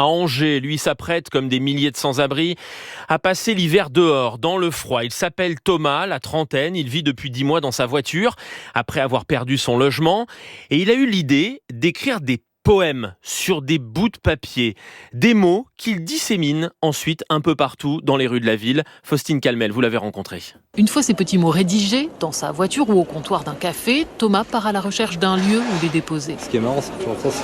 À Angers, lui s'apprête, comme des milliers de sans-abri, à passer l'hiver dehors, dans le froid. Il s'appelle Thomas, la trentaine. Il vit depuis 10 mois dans sa voiture, après avoir perdu son logement. Et il a eu l'idée d'écrire des poèmes sur des bouts de papier. Des mots qu'il dissémine ensuite un peu partout dans les rues de la ville. Faustine Calmel, vous l'avez rencontré. Une fois ces petits mots rédigés, dans sa voiture ou au comptoir d'un café, Thomas part à la recherche d'un lieu où les déposer. Ce qui est marrant, c'est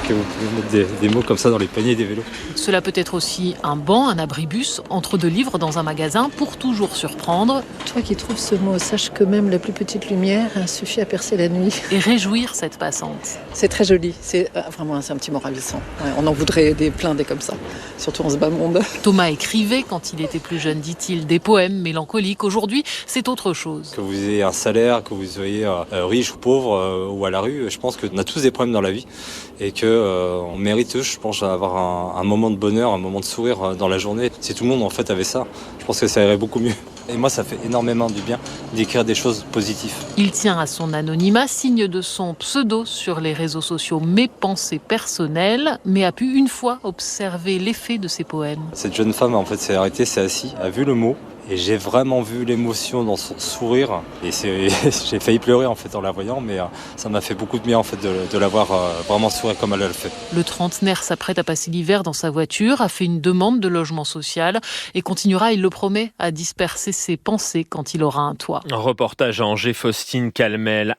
que vous pouvez mettre des mots comme ça dans les paniers des vélos. Cela peut être aussi un banc, un abribus, entre deux livres dans un magasin pour toujours surprendre. Toi qui trouves ce mot, sache que même la plus petite lumière suffit à percer la nuit. Et réjouir cette passante. C'est très joli, c'est un petit mot ravissant. Ouais, on en voudrait plein des comme ça, surtout en ce bas monde. Thomas écrivait, quand il était plus jeune, dit-il, des poèmes mélancoliques. Aujourd'hui, c'est autre chose. Que vous ayez un salaire, que vous soyez riche ou pauvre ou à la rue, je pense qu'on a tous des problèmes dans la vie et qu'on mérite, je pense, d'avoir un moment de bonheur, un moment de sourire dans la journée. Si tout le monde en fait avait ça, je pense que ça irait beaucoup mieux. Et moi, ça fait énormément du bien d'écrire des choses positives. Il tient à son anonymat, signe de son pseudo sur les réseaux sociaux, Mes pensées personnelles, mais a pu une fois observer l'effet de ses poèmes. Cette jeune femme, en fait, s'est arrêtée, s'est assise, a vu le mot. Et j'ai vraiment vu l'émotion dans son sourire. Et j'ai failli pleurer en fait en la voyant, mais ça m'a fait beaucoup de bien en fait de la voir vraiment sourire comme elle le fait. Le trentenaire s'apprête à passer l'hiver dans sa voiture, a fait une demande de logement social et continuera, il le promet, à disperser ses pensées quand il aura un toit. Un reportage à Angers, Faustine Calmel.